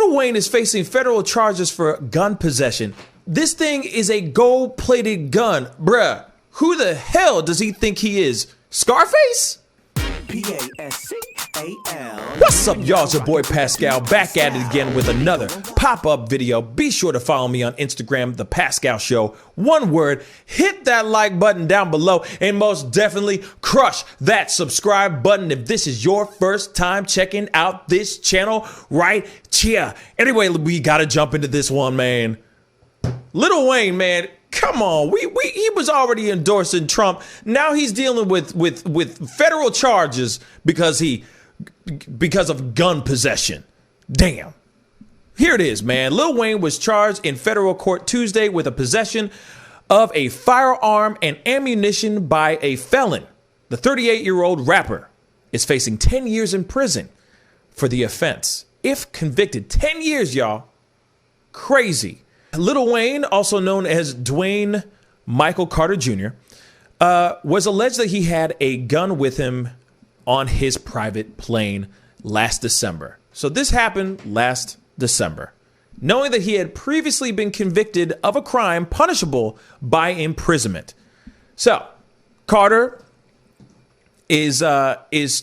Lil Wayne is facing federal charges for gun possession. This thing is a gold-plated gun. Bruh, who the hell does he think he is? Scarface? Pascal. What's up, y'all? It's your boy Pascal, back at it again with another pop-up video. Be sure to follow me on Instagram, The Pascal Show. One word, hit that like button down below, and most definitely crush that subscribe button if this is your first time checking out this channel right here. Anyway, we gotta jump into this one, man. Lil Wayne, man, come on. He was already endorsing Trump. Now he's dealing with federal charges because of gun possession. Damn. Here it is, man. Lil Wayne was charged in federal court Tuesday with a possession of a firearm and ammunition by a felon. The 38-year-old rapper is facing 10 years in prison for the offense. If convicted, 10 years, y'all. Crazy. Lil Wayne, also known as Dwayne Michael Carter Jr., was alleged that he had a gun with him on his private plane last December. So this happened last December, knowing that he had previously been convicted of a crime punishable by imprisonment. So Carter is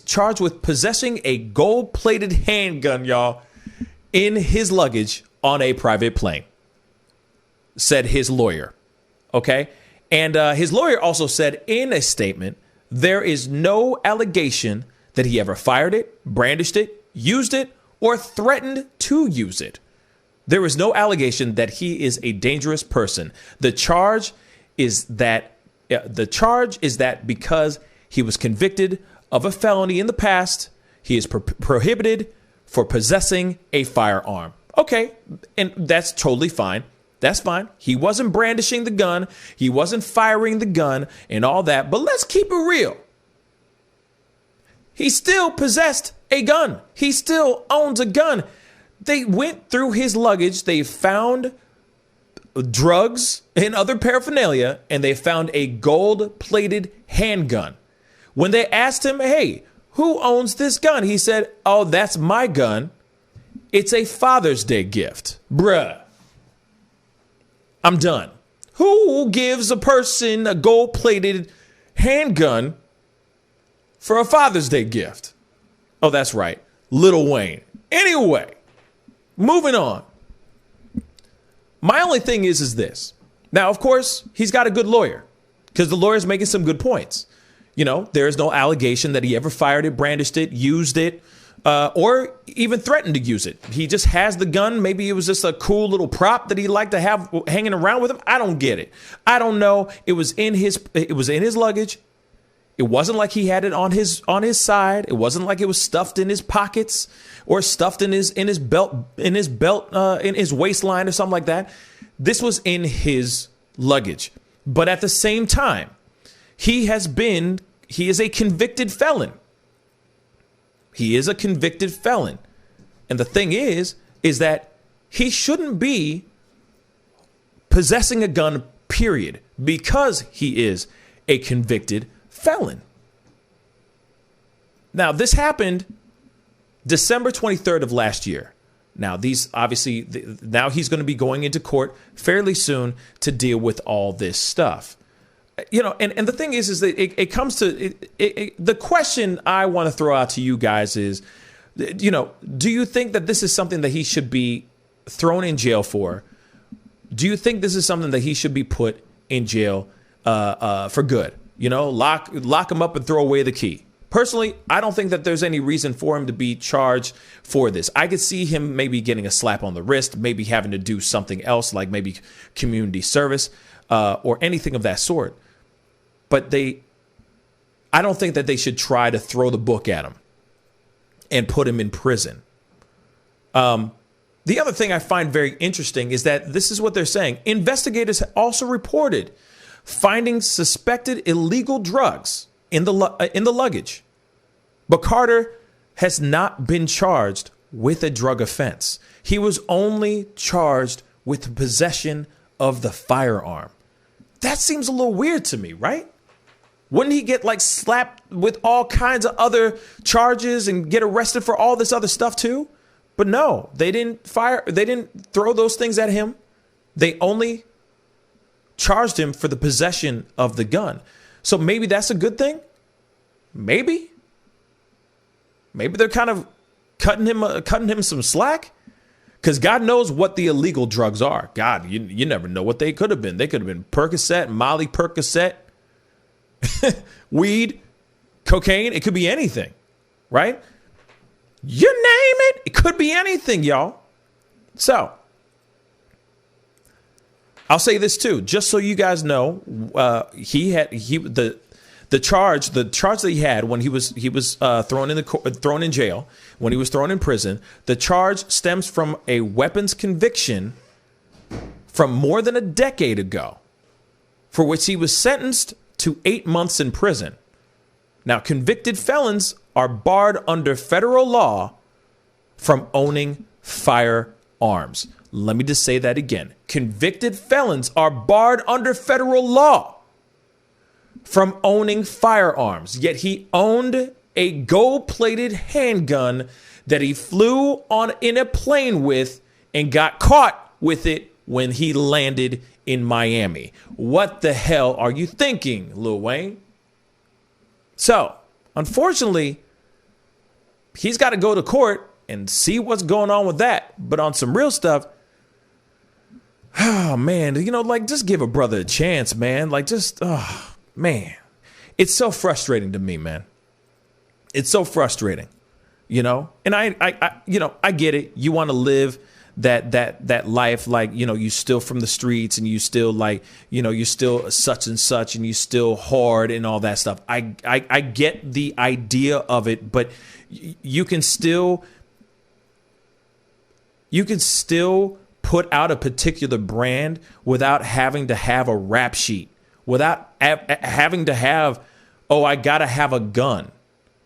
charged with possessing a gold-plated handgun, y'all, in his luggage on a private plane, said his lawyer. Okay. And his lawyer also said in a statement, there is no allegation that he ever fired it, brandished it, used it, or threatened to use it. There is no allegation that he is a dangerous person. The charge is that because he was convicted of a felony in the past, he is prohibited for possessing a firearm. Okay. And that's totally fine. That's fine. He wasn't brandishing the gun. He wasn't firing the gun and all that. But let's keep it real. He still possessed a gun. He still owns a gun. They went through his luggage. They found drugs and other paraphernalia, and they found a gold-plated handgun. When they asked him, hey, who owns this gun? He said, oh, that's my gun. It's a Father's Day gift. Bruh. I'm done. Who gives a person a gold-plated handgun for a Father's Day gift? Oh, that's right. Lil Wayne. Anyway, moving on. My only thing is this. Now, of course, he's got a good lawyer because the lawyer's making some good points. You know, there is no allegation that he ever fired it, brandished it, used it, or even threatened to use it. He just has the gun. Maybe it was just a cool little prop that he liked to have hanging around with him. I don't get it. I don't know. It was in his luggage. It wasn't like he had it on his side. It wasn't like it was stuffed in his pockets or stuffed in his belt in his waistline or something like that. This was in his luggage. But at the same time, he is a convicted felon. He is a convicted felon. And the thing is that he shouldn't be possessing a gun, period, because he is a convicted felon. Now, this happened December 23rd of last year. Now, now he's going to be going into court fairly soon to deal with all this stuff. You know, and the thing is that it comes to the question I want to throw out to you guys is, you know, do you think that this is something that he should be thrown in jail for? Do you think this is something that he should be put in jail for good? You know, lock him up and throw away the key. Personally, I don't think that there's any reason for him to be charged for this. I could see him maybe getting a slap on the wrist, maybe having to do something else like maybe community service or anything of that sort. But I don't think that they should try to throw the book at him and put him in prison. The other thing I find very interesting is that this is what they're saying. Investigators also reported finding suspected illegal drugs in the luggage. But Carter has not been charged with a drug offense. He was only charged with the possession of the firearm. That seems a little weird to me, right? Wouldn't he get like slapped with all kinds of other charges and get arrested for all this other stuff too? But no, they didn't throw those things at him. They only charged him for the possession of the gun. So maybe that's a good thing. Maybe they're kind of cutting him some slack, because God knows what the illegal drugs are. God, you never know what they could have been. They could have been Percocet, Molly Percocet, weed, cocaine. It could be anything, right? You name it. It could be anything, y'all. So I'll say this too, just so you guys know, the charge that he had when he was thrown in jail, when he was thrown in prison, the charge stems from a weapons conviction from more than a decade ago, for which he was sentenced to 8 months in prison. Now, convicted felons are barred under federal law from owning firearms. Let me just say that again. Convicted felons are barred under federal law from owning firearms. Yet he owned a gold-plated handgun that he flew in a plane with and got caught with it when he landed in Miami. What the hell are you thinking, Lil Wayne? So, unfortunately, he's got to go to court and see what's going on with that. But on some real stuff, oh, man, just give a brother a chance, man. Man, it's so frustrating to me, man. It's so frustrating, and I get it. You want to live that life, you still from the streets and you still you're still such and such and you still hard and all that stuff. I get the idea of it, but you can still put out a particular brand without having to have a rap sheet, without having to have, I gotta have a gun.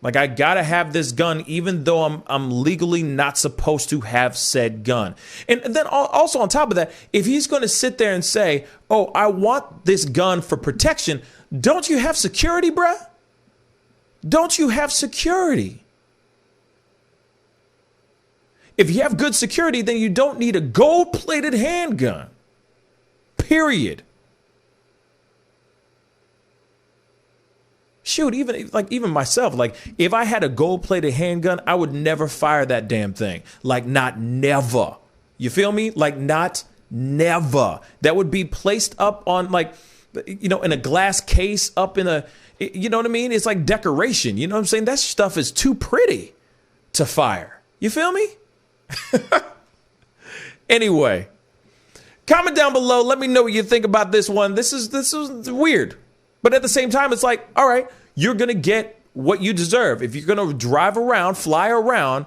I gotta have this gun, even though I'm legally not supposed to have said gun. And then also on top of that, if he's going to sit there and say, I want this gun for protection, don't you have security, bruh? Don't you have security? If you have good security, then you don't need a gold-plated handgun. Period. Shoot, even myself, if I had a gold-plated handgun, I would never fire that damn thing. Not never. You feel me? Not never. That would be placed up on in a glass case, up in a, you know what I mean? It's like decoration. You know what I'm saying? That stuff is too pretty to fire. You feel me? Anyway, comment down below. Let me know what you think about this one. This is weird. But at the same time, it's all right, you're going to get what you deserve. If you're going to drive around, fly around,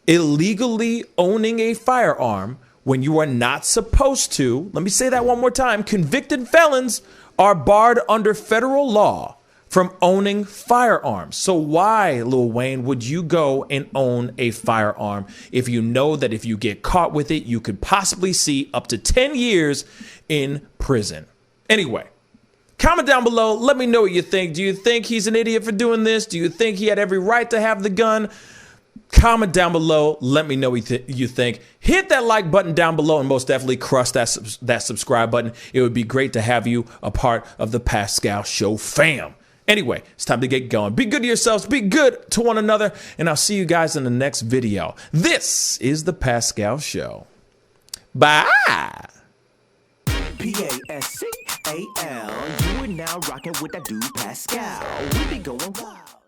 illegally owning a firearm when you are not supposed to, let me say that one more time, convicted felons are barred under federal law from owning firearms. So why, Lil Wayne, would you go and own a firearm if you know that if you get caught with it, you could possibly see up to 10 years in prison? Anyway, comment down below. Let me know what you think. Do you think he's an idiot for doing this? Do you think he had every right to have the gun? Comment down below. Let me know what you think. Hit that like button down below and most definitely crush that subscribe button. It would be great to have you a part of the Pascal Show fam. Anyway, it's time to get going. Be good to yourselves. Be good to one another. And I'll see you guys in the next video. This is the Pascal Show. Bye. Pascal, you are now rocking with that dude Pascal. We be going wild.